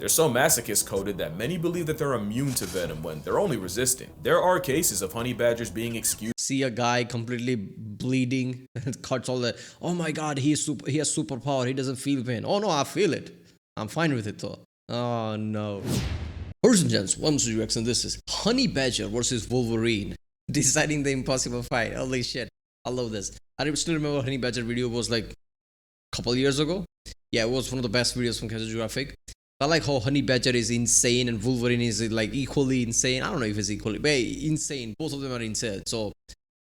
They're so masochist coded that many believe that they're immune to venom when they're only resistant. There are cases of honey badgers being excused. See a guy completely bleeding and cuts all the, oh my god, he has superpower, he doesn't feel pain. Oh no, I feel it. I'm fine with it though. Oh no. Ladies and gents, welcome to reaction. This is Honey Badger versus Wolverine, deciding the impossible fight. Holy shit, I love this. I still remember Honey Badger video was like a couple years ago. Yeah, it was one of the best videos from geographic. I like how Honey Badger is insane and Wolverine is like equally insane. I don't know if it's equally, but insane. Both of them are insane. So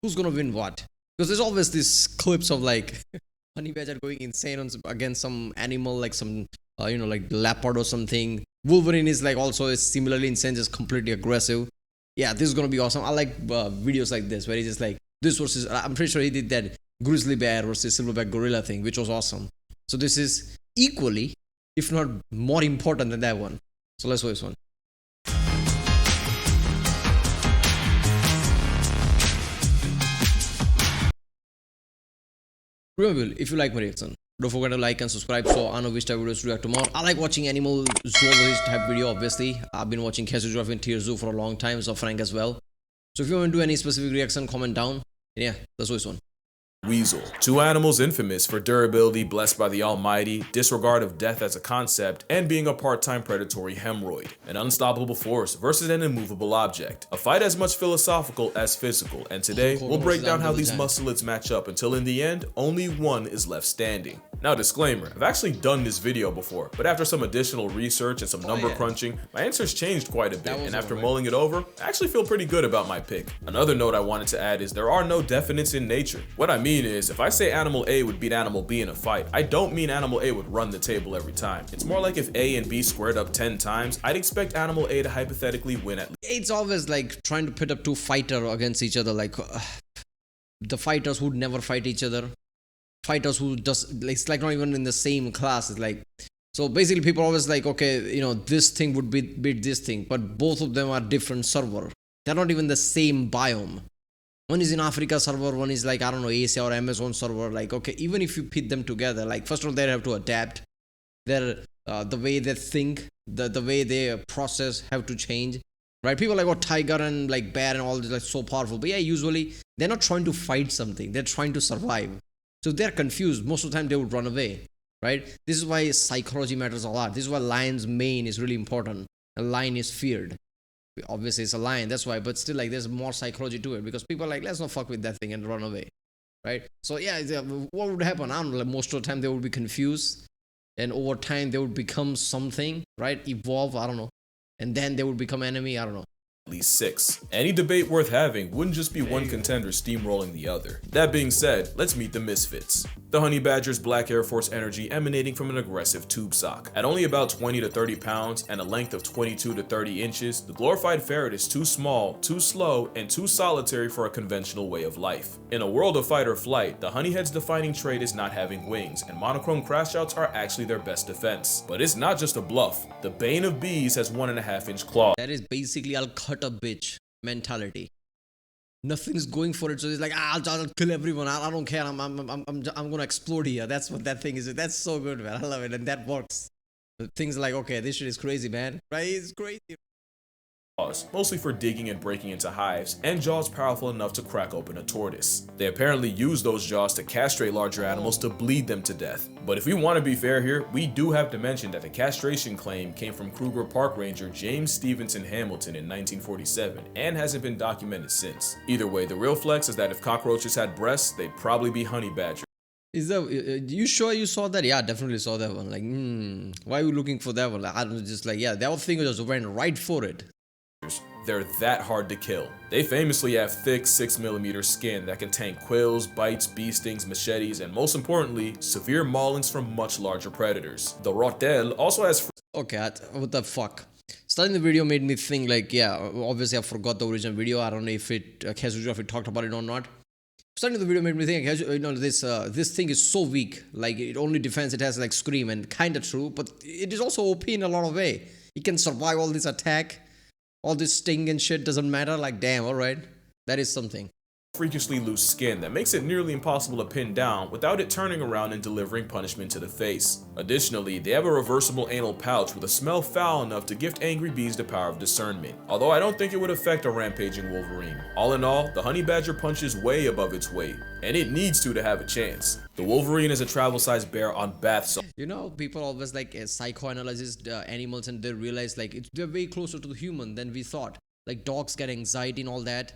who's gonna win what? Because there's always these clips of like Honey Badger going insane against some animal, like some like leopard or something. Wolverine is like also similarly insane, just completely aggressive. Yeah, this is gonna be awesome. I like videos like this where he's just like this versus. I'm pretty sure he did that grizzly bear versus silverback gorilla thing, which was awesome. So this is equally, if not more important than that one. So let's watch this one. Remember, if you like my reaction, don't forget to like and subscribe so I know which type of videos to react to more. I like watching animal zoologist type video, obviously. I've been watching geographic and Tier Zoo for a long time, so Frank as well. So if you want to do any specific reaction, comment down. And yeah, let's watch this one. Weasel. Two animals infamous for durability, blessed by the almighty, disregard of death as a concept, and being a part-time predatory hemorrhoid. An unstoppable force versus an immovable object. A fight as much philosophical as physical, and today we'll break down how these muscelids match up until in the end, only one is left standing. Now disclaimer, I've actually done this video before, but after some additional research and some number crunching, my answers changed quite a bit, and after mulling it over, I actually feel pretty good about my pick. Another note I wanted to add is there are no definites in nature. What I mean is, if I say animal A would beat animal B in a fight, I don't mean animal A would run the table every time. It's more like if A and B squared up 10 times, I'd expect animal A to hypothetically win at least. It's always like trying to pit up two fighters against each other, like the fighters who never fight each other. Fighters who just, it's like not even in the same class. It's like, so basically people always like, okay, this thing would beat this thing, but both of them are different server. They're not even the same biome. One is in Africa server, one is like, I don't know, Asia or Amazon server. Like, okay, even if you pit them together, like first of all, they have to adapt. Their the way they think, the way they process have to change, right? People like, oh, tiger and like bear and all this, like so powerful. But yeah, usually they're not trying to fight something. They're trying to survive. So they're confused. Most of the time they would run away, right? This is why psychology matters a lot. This is why lion's mane is really important. A lion is feared. Obviously it's a lion, that's why, but still like there's more psychology to it because people are like, let's not fuck with that thing and run away, right? So yeah, what would happen? I don't know, like most of the time they would be confused and over time they would become something, right? Evolve, I don't know. And then they would become enemy, I don't know. At least 6. Any debate worth having wouldn't just be one contender steamrolling the other. That being said, let's meet the misfits. The honey badger's black Air Force energy emanating from an aggressive tube sock. At only about 20 to 30 pounds and a length of 22 to 30 inches, the glorified ferret is too small, too slow, and too solitary for a conventional way of life. In a world of fight or flight, the honeyhead's defining trait is not having wings, and monochrome crash-outs are actually their best defense. But it's not just a bluff. The bane of bees has 1.5-inch claws. That is basically I'll cut a bitch mentality. Nothing's going for it, so it's like, I'll kill everyone. I don't care. I'm gonna explode here. That's what that thing is. That's so good, man. I love it, and that works. Things like, okay, this shit is crazy, man. Right? It's crazy. Mostly for digging and breaking into hives, and jaws powerful enough to crack open a tortoise. They apparently use those jaws to castrate larger animals to bleed them to death. But if we want to be fair here, we do have to mention that the castration claim came from Kruger Park Ranger James Stevenson Hamilton in 1947 and hasn't been documented since. Either way, the real flex is that if cockroaches had breasts, they'd probably be honey badgers. Is that, you sure you saw that? Yeah, I definitely saw that one. Like, why are you looking for that one? Like, I don't just like, yeah, that whole thing just went right for it. They're that hard to kill. They famously have thick 6mm skin that can tank quills, bites, bee stings, machetes, and most importantly, severe maulings from much larger predators. The rotel also has... Okay, what the fuck? Starting the video made me think like, yeah, obviously I forgot the original video. I don't know if it talked about it or not. Starting the video made me think, this thing is so weak. Like, it only defends, it has like scream, and kinda true, but it is also OP in a lot of way. It can survive all this attack. All this sting and shit doesn't matter. Like, damn, alright. That is something. freakishly loose skin that makes it nearly impossible to pin down without it turning around and delivering punishment to the face. Additionally, they have a reversible anal pouch with a smell foul enough to gift angry bees the power of discernment, although I don't think it would affect a rampaging Wolverine. All in all, the honey badger punches way above its weight, and it needs to have a chance. The Wolverine is a travel-sized bear on bath salts. You know, people always like psychoanalyze animals, and they realize like they're way closer to the human than we thought. Like dogs get anxiety and all that.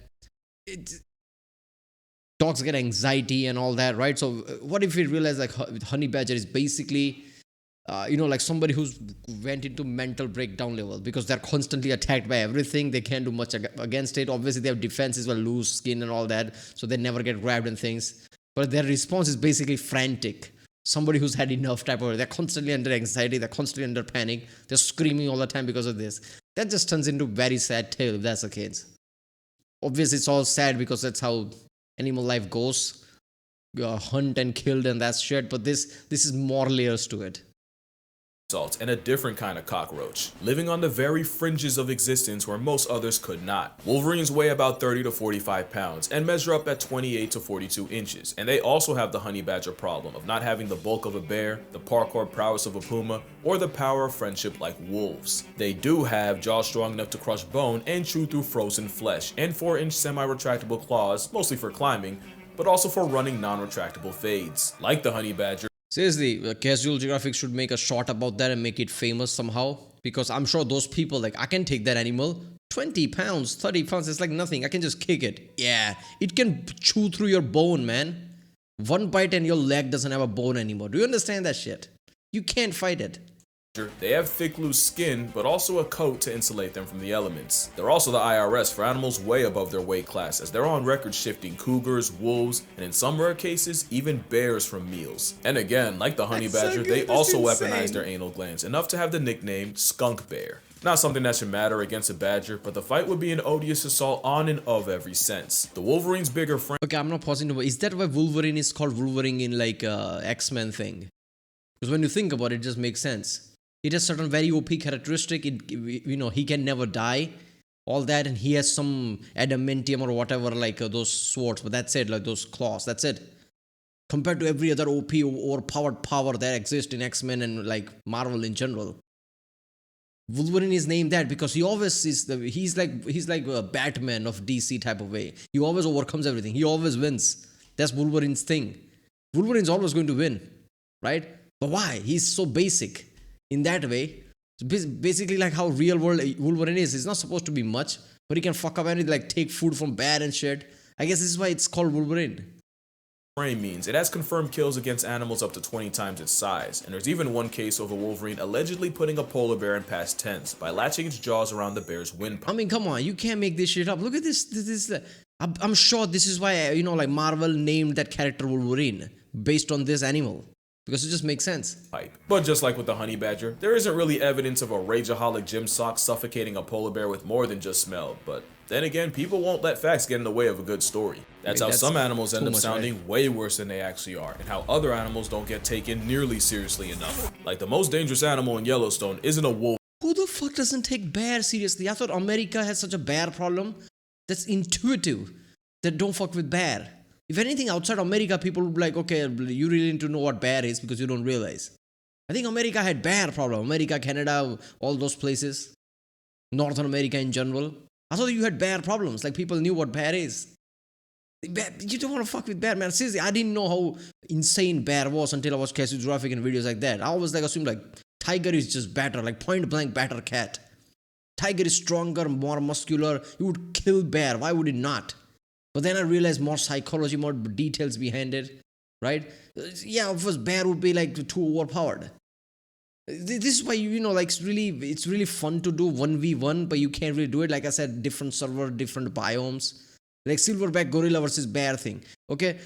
Dogs get anxiety and all that, right? So what if we realize like honey badger is basically like somebody who's went into mental breakdown level because they're constantly attacked by everything. They can't do much against it. Obviously they have defenses, well, loose skin and all that, so they never get grabbed and things, but their response is basically frantic. Somebody who's had enough type of, they're constantly under anxiety, they're constantly under panic, they're screaming all the time because of this. That just turns into very sad tale if that's the case. Obviously it's all sad because that's how animal life goes, hunt and killed and that's shit, but this is more layers to it. And a different kind of cockroach, living on the very fringes of existence where most others could not. Wolverines weigh about 30 to 45 pounds and measure up at 28 to 42 inches, and they also have the honey badger problem of not having the bulk of a bear, the parkour prowess of a puma, or the power of friendship like wolves. They do have jaws strong enough to crush bone and chew through frozen flesh, and 4-inch semi-retractable claws, mostly for climbing, but also for running non-retractable fades. Like the honey badger, seriously, Casual Geographic should make a shot about that and make it famous somehow. Because I'm sure those people, like, I can take that animal, 20 pounds, 30 pounds, it's like nothing. I can just kick it. Yeah, it can chew through your bone, man. One bite and your leg doesn't have a bone anymore. Do you understand that shit? You can't fight it. They have thick, loose skin, but also a coat to insulate them from the elements. They're also the IRS for animals way above their weight class, as they're on record shifting cougars, wolves, and in some rare cases, even bears from meals. And again, like the honey badger, they also weaponize their anal glands, enough to have the nickname skunk bear. Not something that should matter against a badger, but the fight would be an odious assault on and of every sense. The Wolverine's bigger friend. Okay, I'm not pausing to. Is that why Wolverine is called Wolverine in like X-Men thing? Because when you think about it, it just makes sense. It has certain very OP characteristic. He can never die, all that, and he has some adamantium or whatever, like those swords. But that's it, like those claws. That's it. Compared to every other OP or powered power that exists in X-Men and like Marvel in general, Wolverine is named that because he always is he's like a Batman of DC type of way. He always overcomes everything. He always wins. That's Wolverine's thing. Wolverine's always going to win, right? But why? He's so basic. In that way, it's basically like how real world Wolverine is. It's not supposed to be much, but he can fuck up anything, like take food from bear and shit. I guess this is why it's called Wolverine. Means it has confirmed kills against animals up to 20 times its size, and there's even one case of a Wolverine allegedly putting a polar bear in past tense by latching its jaws around the bear's windpipe. I mean, come on, you can't make this shit up. Look at this. I'm sure this is why like Marvel named that character Wolverine based on this animal. Because it just makes sense. But just like with the honey badger, there isn't really evidence of a rageaholic gym sock suffocating a polar bear with more than just smell. But then again, people won't let facts get in the way of a good story. That's how some animals end up sounding way worse than they actually are, and how other animals don't get taken nearly seriously enough. Like the most dangerous animal in Yellowstone isn't a wolf. Who the fuck doesn't take bear seriously? I thought America has such a bear problem. That's intuitive. That don't fuck with bear. If anything, outside America, people would be like, okay, you really need to know what bear is because you don't realize. I think America had bear problem. America, Canada, all those places. Northern America in general. I thought you had bear problems. Like people knew what bear is. You don't want to fuck with bear, man. Seriously, I didn't know how insane bear was until I watched Casual Geographic and videos like that. I always like assumed like tiger is just better, like point blank better cat. Tiger is stronger, more muscular. You would kill bear. Why would it not? But then I realized more psychology, more details behind it, right? Yeah, of course, bear would be like too overpowered. This is why it's really fun to do 1v1, but you can't really do it. Like I said, different server, different biomes, like silverback gorilla versus bear thing. Okay,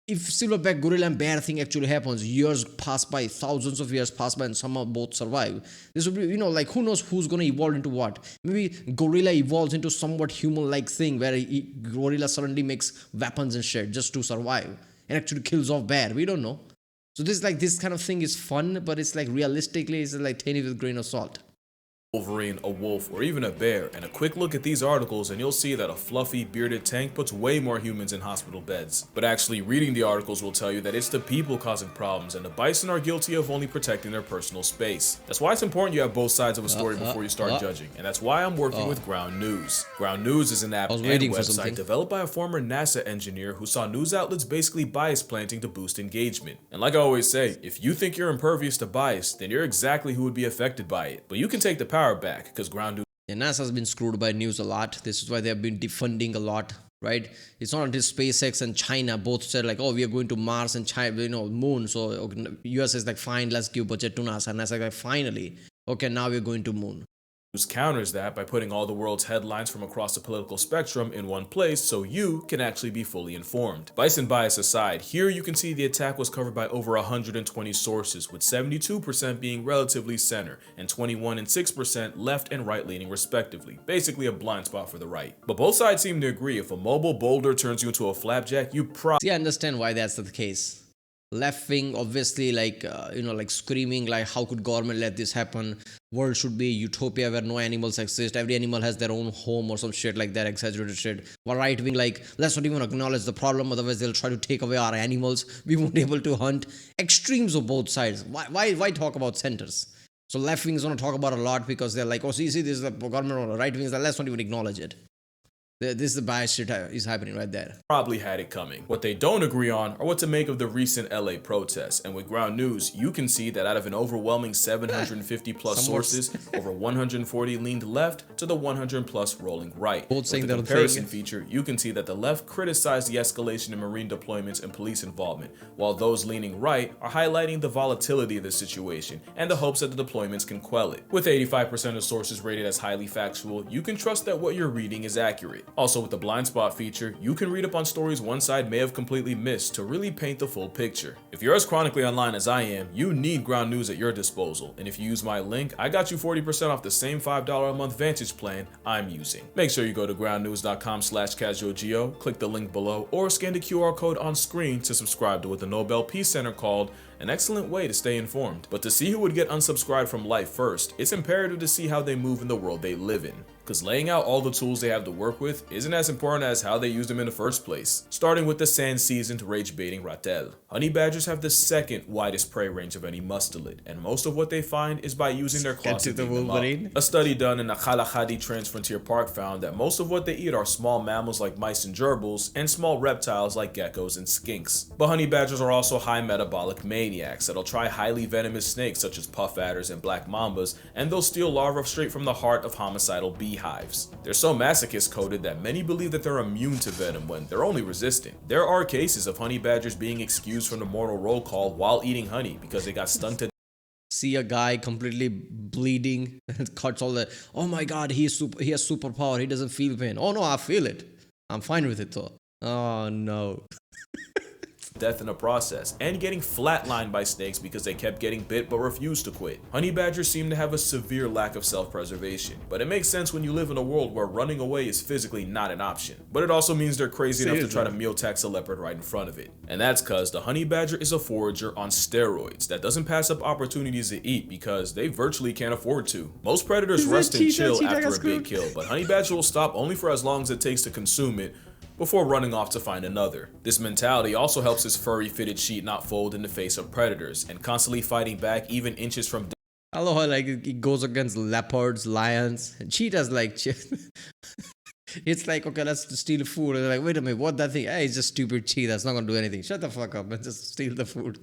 if silverback gorilla and bear thing actually happens, years pass by, thousands of years pass by, and somehow both survive. This would be, like who knows who's gonna evolve into what? Maybe gorilla evolves into somewhat human-like thing where gorilla suddenly makes weapons and shit just to survive and actually kills off bear. We don't know. So this kind of thing is fun, but it's like realistically, it's like taken with a grain of salt. Wolverine, a wolf, or even a bear, and a quick look at these articles and you'll see that a fluffy, bearded tank puts way more humans in hospital beds. But actually reading the articles will tell you that it's the people causing problems, and the bison are guilty of only protecting their personal space. That's why it's important you have both sides of a story before you start judging, and that's why I'm working with Ground News. Ground News is an app and website developed by a former NASA engineer who saw news outlets basically bias planting to boost engagement. And like I always say, if you think you're impervious to bias, then you're exactly who would be affected by it. But you can take the power back, because Ground News. Yeah, NASA has been screwed by news a lot. This is why they have been defunding a lot, right? It's not until SpaceX and China both said like, oh, we are going to Mars and China, moon. So US is like, fine, let's give budget to NASA. And NASA is like, finally, okay, now we're going to moon. News counters that by putting all the world's headlines from across the political spectrum in one place so you can actually be fully informed. Bison bias aside, here you can see the attack was covered by over 120 sources, with 72% being relatively center and 21 and 6% left and right leaning respectively, basically a blind spot for the right. But both sides seem to agree if a mobile boulder turns you into a flapjack, you See, I understand why that's the case. Left wing obviously like like screaming like, how could government let this happen? World should be a utopia where no animals exist, every animal has their own home or some shit like that, exaggerated shit. While right wing like, let's not even acknowledge the problem, otherwise they'll try to take away our animals, we won't be able to hunt. Extremes of both sides. Why talk about centers? So left wing is going to talk about a lot because they're like, oh, see, this is the government, or right wing is like, let's not even acknowledge it. This is the bias shit is happening right there. Probably had it coming. What they don't agree on are what to make of the recent LA protests. And with Ground News, you can see that out of an overwhelming 750 plus sources, over 140 leaned left to the 100 plus rolling right. Both saying with the comparison feature, you can see that the left criticized the escalation in Marine deployments and police involvement, while those leaning right are highlighting the volatility of the situation and the hopes that the deployments can quell it. With 85% of sources rated as highly factual, you can trust that what you're reading is accurate. Also, with the blind spot feature, you can read up on stories one side may have completely missed to really paint the full picture. If you're as chronically online as I am, you need Ground News at your disposal, and if you use my link, I got you 40% off the same $5 a month Vantage plan I'm using. Make sure you go to groundnews.com/casualgeo, click the link below, or scan the QR code on screen to subscribe to what the Nobel Peace Center called an excellent way to stay informed. But to see who would get unsubscribed from life first, it's imperative to see how they move in the world they live in. Because laying out all the tools they have to work with isn't as important as how they use them in the first place. Starting with the sand-seasoned rage-baiting ratel. Honey badgers have the second widest prey range of any mustelid, and most of what they find is by using their claws to dig them up. A study done in the Khalahadi Transfrontier Park found that most of what they eat are small mammals like mice and gerbils, and small reptiles like geckos and skinks. But honey badgers are also high metabolic maniacs that'll try highly venomous snakes such as puff adders and black mambas, and they'll steal larvae straight from the heart of homicidal beehives. They're so masochist coded that many believe that they're immune to venom when they're only resistant. There are cases of honey badgers being excused from the mortal roll call while eating honey because they got stung to see a guy completely bleeding and cuts all the, oh my god, he has superpower, he doesn't feel pain. Oh no, I feel it, I'm fine with it though. Oh no. Death in the process, and getting flatlined by snakes because they kept getting bit but refused to quit. Honey badgers seem to have a severe lack of self-preservation, but it makes sense when you live in a world where running away is physically not an option. But it also means they're crazy enough to try to meal tax a leopard right in front of it. And that's cause the honey badger is a forager on steroids that doesn't pass up opportunities to eat because they virtually can't afford to. Most predators rest and chill after a big kill, but honey badger will stop only for as long as it takes to consume it before running off to find another. This mentality also helps his furry fitted sheet not fold in the face of predators and constantly fighting back even inches from I love how like it goes against leopards, lions, and cheetahs like it's like, okay, let's steal food, and they're like, wait a minute, what that thing? Hey, it's just stupid cheetah, it's not gonna do anything. Shut the fuck up and just steal the food.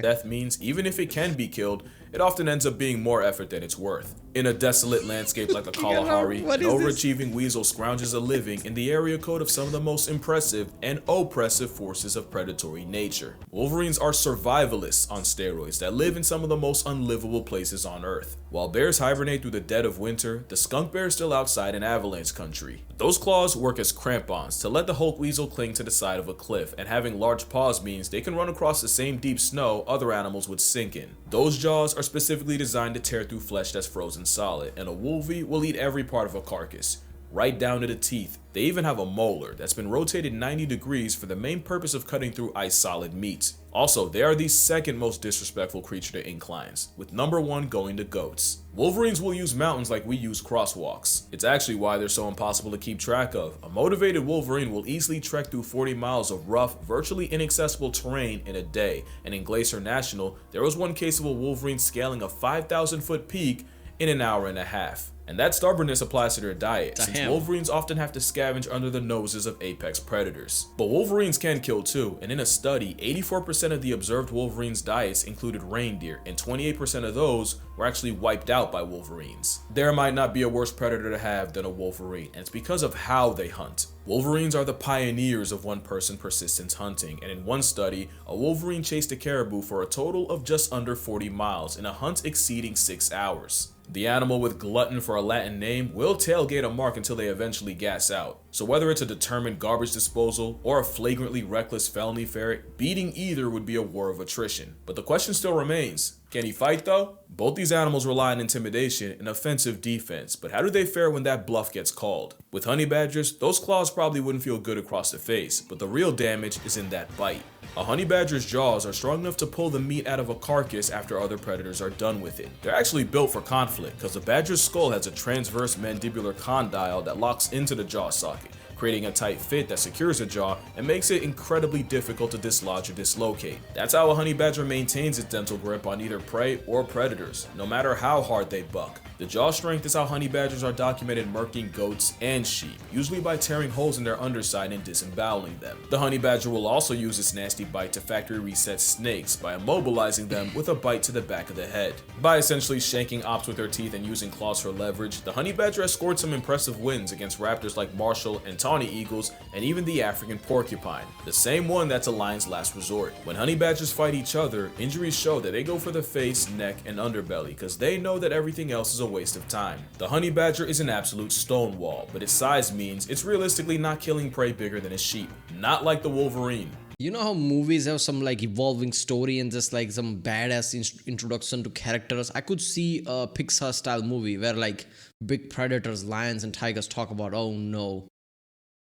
Death means even if it can be killed, it often ends up being more effort than it's worth. In a desolate landscape like the Kalahari, an overachieving weasel scrounges a living in the area code of some of the most impressive and oppressive forces of predatory nature. Wolverines are survivalists on steroids that live in some of the most unlivable places on Earth. While bears hibernate through the dead of winter, the skunk bear is still outside in avalanche country. Those claws work as crampons to let the Hulk weasel cling to the side of a cliff, and having large paws means they can run across the same deep snow other animals would sink in. Those jaws are specifically designed to tear through flesh that's frozen solid, and a wolvie will eat every part of a carcass. right down to the teeth. They even have a molar that's been rotated 90 degrees for the main purpose of cutting through ice-solid meat. Also, they are the second most disrespectful creature to inclines, with number 1 going to goats. Wolverines will use mountains like we use crosswalks. It's actually why they're so impossible to keep track of. A motivated Wolverine will easily trek through 40 miles of rough, virtually inaccessible terrain in a day, and in Glacier National, there was one case of a Wolverine scaling a 5,000-foot peak in an hour and a half. And that stubbornness applies to their diet, since Wolverines often have to scavenge under the noses of apex predators. But Wolverines can kill too, and in a study, 84% of the observed Wolverines' diets included reindeer, and 28% of those were actually wiped out by Wolverines. There might not be a worse predator to have than a Wolverine, and it's because of how they hunt. Wolverines are the pioneers of one-person persistence hunting, and in one study, a Wolverine chased a caribou for a total of just under 40 miles in a hunt exceeding 6 hours. The animal, with glutton for a Latin name, will tailgate a mark until they eventually gas out. So whether it's a determined garbage disposal or a flagrantly reckless felony ferret, beating either would be a war of attrition. But the question still remains, can he fight though? Both these animals rely on intimidation and offensive defense, but how do they fare when that bluff gets called? With honey badgers, those claws probably wouldn't feel good across the face, but the real damage is in that bite. A honey badger's jaws are strong enough to pull the meat out of a carcass after other predators are done with it. They're actually built for conflict, because the badger's skull has a transverse mandibular condyle that locks into the jaw socket, creating a tight fit that secures the jaw and makes it incredibly difficult to dislodge or dislocate. That's how a honey badger maintains its dental grip on either prey or predators, no matter how hard they buck. The jaw strength is how honey badgers are documented murking goats and sheep, usually by tearing holes in their underside and disemboweling them. The honey badger will also use its nasty bite to factory reset snakes by immobilizing them with a bite to the back of the head. By essentially shanking ops with their teeth and using claws for leverage, the honey badger has scored some impressive wins against raptors like Marshall and tawny eagles, and even the African porcupine, the same one that's a lion's last resort. When honey badgers fight each other, injuries show that they go for the face, neck, and underbelly because they know that everything else is a waste of time. The honey badger is an absolute stonewall, but its size means it's realistically not killing prey bigger than a sheep, not like the Wolverine. You know how movies have some like evolving story and just like some badass introduction to characters? I could see a Pixar style movie where like big predators, lions and tigers talk about, oh no,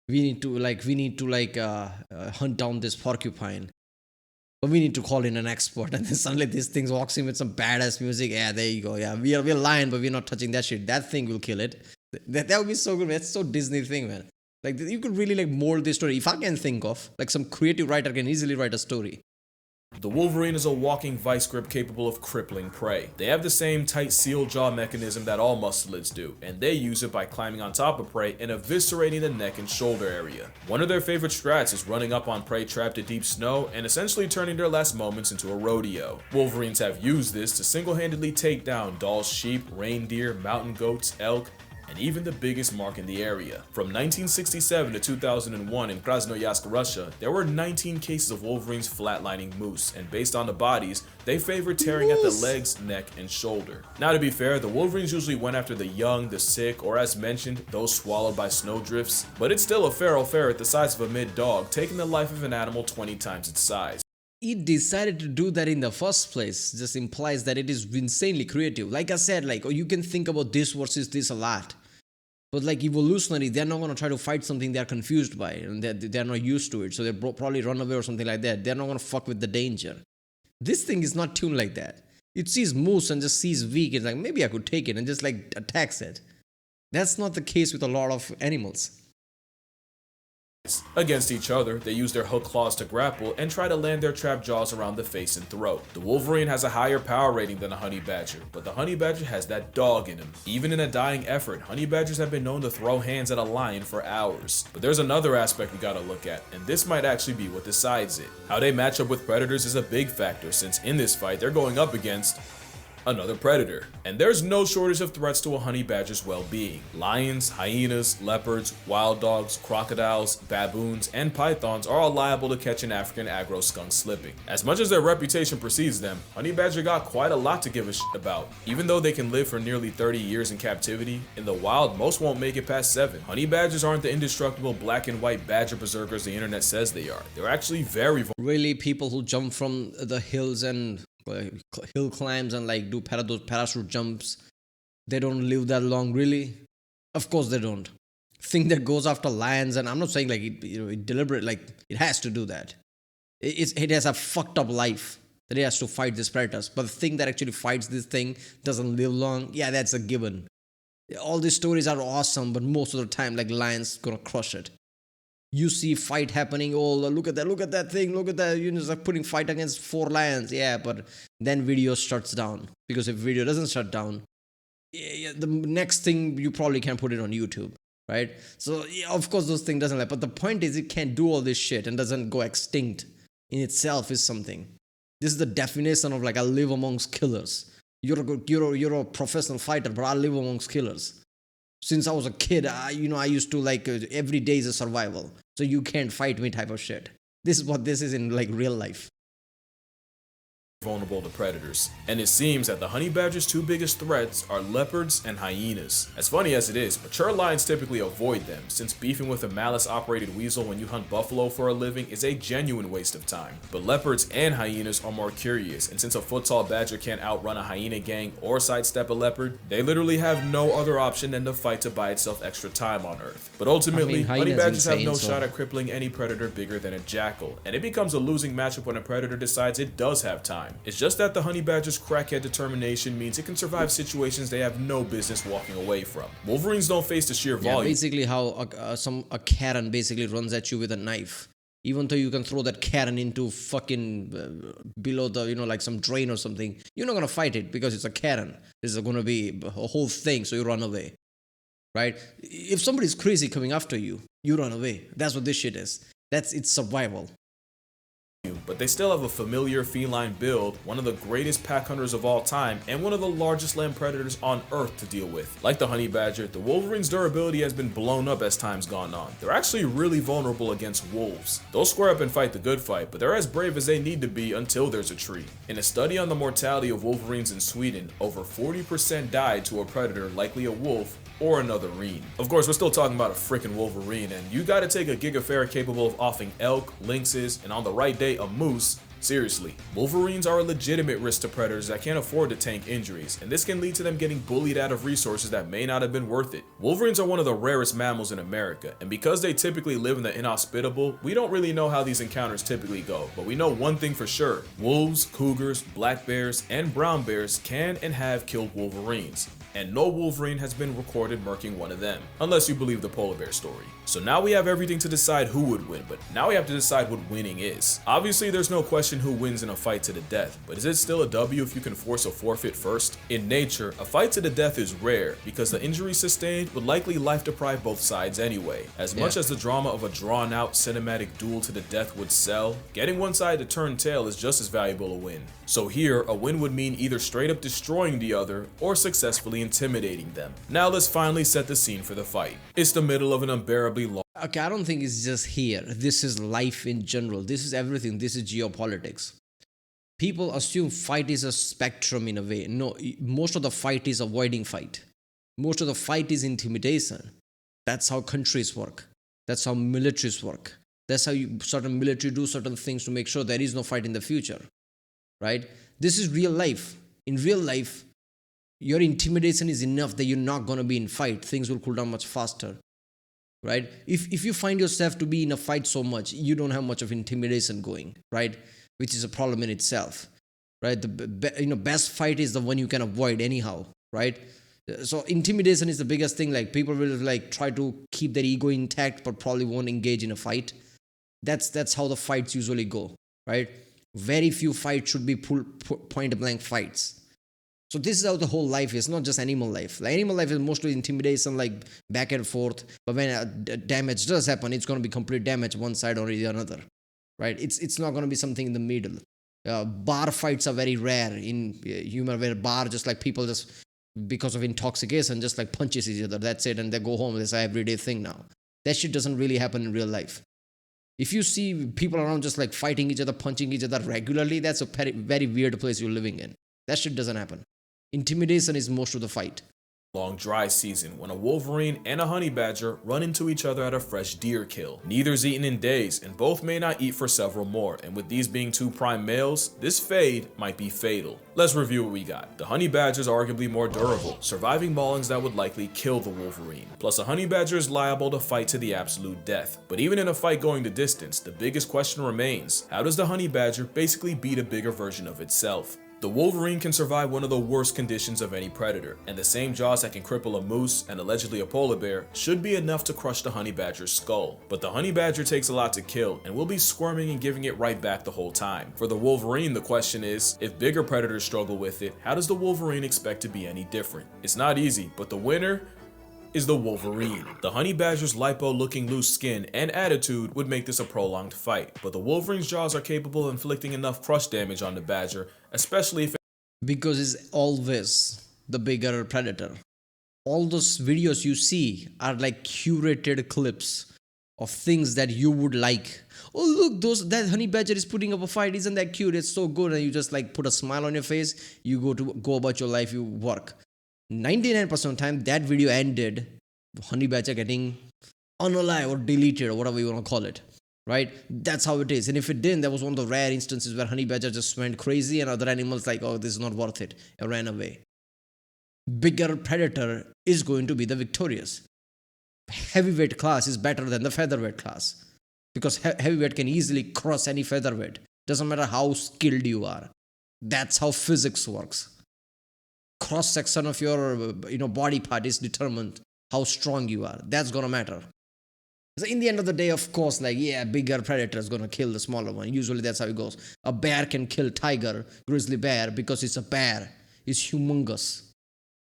we need to hunt down this porcupine, but we need to call in an expert, and then suddenly this thing walks in with some badass music. Yeah, there you go. Yeah, we're lion, but we're not touching that shit. That thing will kill it. That would be so good. That's so Disney thing, man. Like you could really like mold this story. If I can think of like some creative writer can easily write a story. The Wolverine is a walking vice grip capable of crippling prey. They have the same tight seal jaw mechanism that all mustelids do, and they use it by climbing on top of prey and eviscerating the neck and shoulder area. One of their favorite strats is running up on prey trapped in deep snow and essentially turning their last moments into a rodeo. Wolverines have used this to single-handedly take down Dall's sheep, reindeer, mountain goats, elk, and even the biggest mark in the area. From 1967 to 2001 in Krasnoyarsk, Russia, there were 19 cases of Wolverines flatlining moose, and based on the bodies, they favored tearing at the legs, neck, and shoulder. Now to be fair, the Wolverines usually went after the young, the sick, or as mentioned, those swallowed by snowdrifts, but it's still a feral ferret the size of a mid-dog, taking the life of an animal 20 times its size. It decided to do that in the first place just implies that it is insanely creative. Like I said, like, oh, you can think about this versus this a lot. But like evolutionary, they're not going to try to fight something they're confused by and they're not used to it. So they'll probably run away or something like that. They're not going to fuck with the danger. This thing is not tuned like that. It sees moose and just sees weak. It's like, maybe I could take it, and just like attacks it. That's not the case with a lot of animals. Against each other, they use their hook claws to grapple and try to land their trapped jaws around the face and throat. The Wolverine has a higher power rating than a honey badger, but the honey badger has that dog in him. Even in a dying effort, honey badgers have been known to throw hands at a lion for hours. But there's another aspect we gotta look at, and this might actually be what decides it. How they match up with predators is a big factor, since in this fight they're going up against another predator. And there's no shortage of threats to a honey badger's well-being. Lions, hyenas, leopards, wild dogs, crocodiles, baboons, and pythons are all liable to catch an African aggro skunk slipping. As much as their reputation precedes them, honey badger got quite a lot to give a shit about. Even though they can live for nearly 30 years in captivity, in the wild most won't make it past 7. Honey badgers aren't the indestructible black and white badger berserkers the internet says they are. They're actually very vulnerable. Really, people who jump from the hills and hill climbs and like do those parachute jumps, they don't live that long, really? Of course they don't. thing that goes after lions, and I'm not saying like it deliberate, like it has to do that. It has a fucked up life that it has to fight these predators. But the thing that actually fights this thing doesn't live long. Yeah, that's a given. All these stories are awesome, but most of the time, like lions gonna crush it. You see fight happening. Oh, look at that thing. Look at that. It's like putting fight against 4 lions. Yeah, but then video shuts down, because if video doesn't shut down, the next thing you probably can put it on YouTube, right? So yeah, of course those things doesn't like. But the point is, it can't do all this shit and doesn't go extinct in itself is something. This is the definition of like I live amongst killers. You're a professional fighter, but I live amongst killers. Since I was a kid, I used to like every day is a survival. So you can't fight me type of shit. This is what this is in like real life. Vulnerable to predators, and it seems that the honey badger's two biggest threats are leopards and hyenas. As funny as it is, mature lions typically avoid them, since beefing with a malice-operated weasel when you hunt buffalo for a living is a genuine waste of time. But leopards and hyenas are more curious, and since a foot-tall badger can't outrun a hyena gang or sidestep a leopard, they literally have no other option than to fight to buy itself extra time on Earth. But ultimately, honey badgers have no shot at crippling any predator bigger than a jackal, and it becomes a losing matchup when a predator decides it does have time. It's just that the honey badger's crackhead determination means it can survive situations they have no business walking away from. Wolverines don't face the sheer volume. Basically how a Karen basically runs at you with a knife. Even though you can throw that Karen into fucking below the, like some drain or something, you're not going to fight it because it's a Karen. This is going to be a whole thing, so you run away. Right? If somebody's crazy coming after you, you run away. That's what this shit is. It's survival. But they still have a familiar feline build, one of the greatest pack hunters of all time, and one of the largest land predators on Earth to deal with. Like the honey badger, the Wolverine's durability has been blown up as time's gone on. They're actually really vulnerable against wolves. They'll square up and fight the good fight, but they're as brave as they need to be until there's a treat. In a study on the mortality of wolverines in Sweden, over 40% died to a predator, likely a wolf, or another reen. Of course, we're still talking about a freaking Wolverine, and you gotta take a gigafair capable of offing elk, lynxes, and on the right day, a moose. Seriously, Wolverines are a legitimate risk to predators that can't afford to tank injuries, and this can lead to them getting bullied out of resources that may not have been worth it. Wolverines are one of the rarest mammals in America, and because they typically live in the inhospitable, we don't really know how these encounters typically go, but we know one thing for sure: wolves, cougars, black bears, and brown bears can and have killed Wolverines, and no Wolverine has been recorded murking one of them, unless you believe the polar bear story. So now we have everything to decide who would win, but now we have to decide what winning is. Obviously, there's no question who wins in a fight to the death, but is it still a W if you can force a forfeit first? In nature, a fight to the death is rare because the injury sustained would likely life deprive both sides anyway. As much as the drama of a drawn out cinematic duel to the death would sell, getting one side to turn tail is just as valuable a win. So here, a win would mean either straight up destroying the other or successfully intimidating them. Now let's finally set the scene for the fight. It's the middle of an unbearably long. Okay, I don't think it's just here. This is life in general. This is everything. This is geopolitics. People assume fight is a spectrum in a way. No, most of the fight is avoiding fight. Most of the fight is intimidation. That's how countries work. That's how militaries work. That's how certain military do certain things to make sure there is no fight in the future. Right? This is real life. In real life, your intimidation is enough that you're not going to be in fight. Things will cool down much faster. Right? If you find yourself to be in a fight so much, you don't have much of intimidation going, right? Which is a problem in itself, right? The best fight is the one you can avoid anyhow, right? So intimidation is the biggest thing. Like people will like try to keep their ego intact, but probably won't engage in a fight. That's how the fights usually go, right? Very few fights should be point blank fights. So this is how the whole life is, not just animal life. Like animal life is mostly intimidation, like back and forth. But when damage does happen, it's going to be complete damage one side or the other, right? It's not going to be something in the middle. Bar fights are very rare in humor, where bar just like people just because of intoxication just like punches each other. That's it, and they go home. That's an everyday thing now. That shit doesn't really happen in real life. If you see people around just like fighting each other, punching each other regularly, that's a very, very weird place you're living in. That shit doesn't happen. Intimidation is most of the fight. long dry season when a wolverine and a honey badger run into each other at a fresh deer kill. Neither's eaten in days, and both may not eat for several more, and with these being two prime males, this fade might be fatal. Let's review what we got. The honey badger is arguably more durable, surviving maulings that would likely kill the wolverine. Plus, a honey badger is liable to fight to the absolute death. But even in a fight going the distance, the biggest question remains: how does the honey badger basically beat a bigger version of itself? The wolverine can survive one of the worst conditions of any predator, and the same jaws that can cripple a moose and allegedly a polar bear should be enough to crush the honey badger's skull. But the honey badger takes a lot to kill and will be squirming and giving it right back the whole time. For the wolverine, the question is, if bigger predators struggle with it, how does the wolverine expect to be any different? It's not easy, but the winner is the wolverine. The honey badger's lipo-looking loose skin and attitude would make this a prolonged fight, but the wolverine's jaws are capable of inflicting enough crush damage on the badger, especially if Because it's always the bigger predator. All those videos you see are like curated clips of things that you would like. Oh look, that honey badger is putting up a fight. Isn't that cute? It's so good. And you just like put a smile on your face. You go about your life. You work. 99% of the time, that video ended, honey badger getting unalive or deleted or whatever you want to call it, right? That's how it is. And if it didn't, that was one of the rare instances where honey badger just went crazy and other animals like, oh, this is not worth it, and ran away. Bigger predator is going to be the victorious. Heavyweight class is better than the featherweight class because heavyweight can easily cross any featherweight. Doesn't matter how skilled you are. That's how physics works. Cross section of your body part is determined how strong you are. That's gonna matter. So in the end of the day, of course, bigger predator is gonna kill the smaller one. Usually that's how it goes. A bear can kill tiger, grizzly bear, because it's a bear. It's humongous,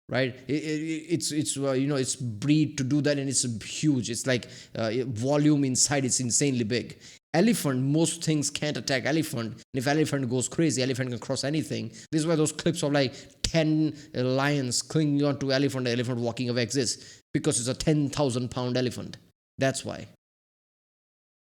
right? It's breed to do that, and it's huge. It's like volume inside. It's insanely big. Elephant, most things can't attack elephant. And if elephant goes crazy, elephant can cross anything. This is why those clips of like 10 lions clinging onto elephant, the elephant walking away exists, because it's a 10,000 pound elephant. That's why.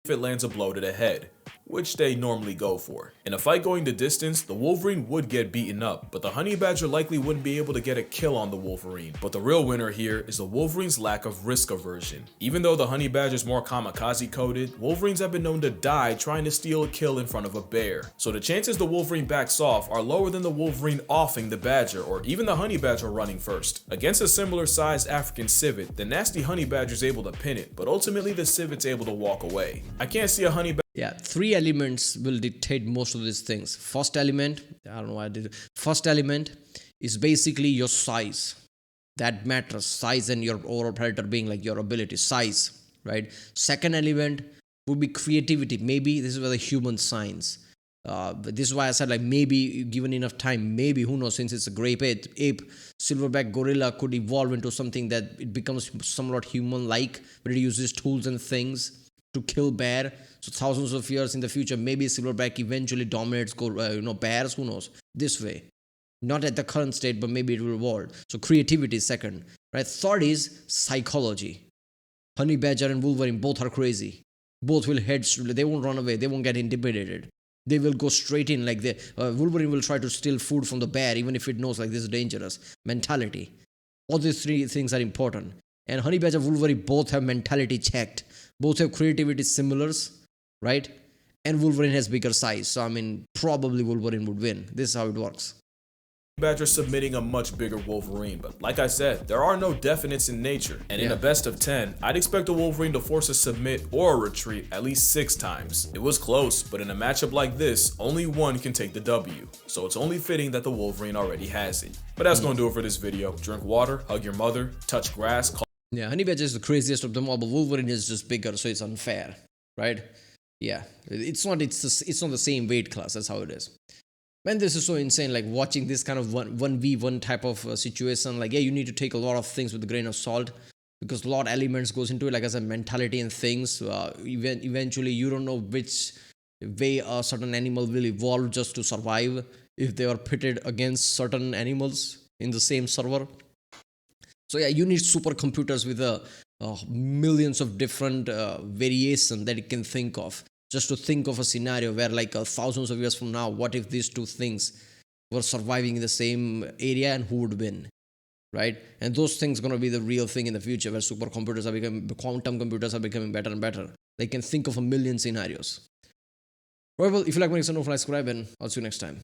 if it lands a blow to the head, which they normally go for. In a fight going the distance, the Wolverine would get beaten up, but the Honey Badger likely wouldn't be able to get a kill on the Wolverine. But the real winner here is the Wolverine's lack of risk aversion. Even though the Honey Badger is more kamikaze coded, Wolverines have been known to die trying to steal a kill in front of a bear. So the chances the Wolverine backs off are lower than the Wolverine offing the Badger or even the Honey Badger running first. Against a similar sized African civet, the nasty Honey Badger is able to pin it, but ultimately the civet's able to walk away. I can't see a Honey Badger. Yeah, three elements will dictate most of these things. First element, I don't know why I did it. First element is basically your size. That matters. Size and your overall predator being like your ability, size, right? Second element would be creativity. Maybe this is where the human shines. But this is why I said, like, maybe given enough time, maybe, who knows, since it's a great ape, silverback gorilla could evolve into something that it becomes somewhat human-like, but it uses tools and things to kill bear. So thousands of years in the future, maybe silverback eventually dominates bears, who knows, this way. Not at the current state, but maybe it will evolve. So creativity is second, right? Third is psychology. Honey Badger and Wolverine both are crazy. Both will head, they won't run away, they won't get intimidated. They will go straight in, like Wolverine will try to steal food from the bear, even if it knows like this is dangerous. Mentality. All these three things are important. And Honey Badger and Wolverine both have mentality checked. Both have creativity similars, right? And Wolverine has bigger size. So, I mean, probably Wolverine would win. This is how it works. Badger submitting a much bigger Wolverine, but like I said, there are no definites in nature, and in a best of 10, I'd expect a Wolverine to force a submit or a retreat at least 6 times. It was close, but in a matchup like this, only one can take the W, so it's only fitting that the Wolverine already has it. But that's gonna do it for this video. Drink water, hug your mother, touch grass. Yeah, Honey Badger is the craziest of them all, but Wolverine is just bigger, so it's unfair, right? Yeah, it's not the same weight class. That's how it is. Man, this is so insane, like watching this kind of 1v1 type of situation. Like, yeah, you need to take a lot of things with a grain of salt because a lot of elements goes into it, like I said, mentality and things. Eventually, you don't know which way a certain animal will evolve just to survive if they are pitted against certain animals in the same server. So yeah, you need supercomputers with millions of different variations that it can think of. Just to think of a scenario where like thousands of years from now, what if these two things were surviving in the same area and who would win? right? And those things are going to be the real thing in the future, where supercomputers are becoming, quantum computers are becoming better and better. They can think of a million scenarios. Right, well, if you like my next subscribe, and I'll see you next time.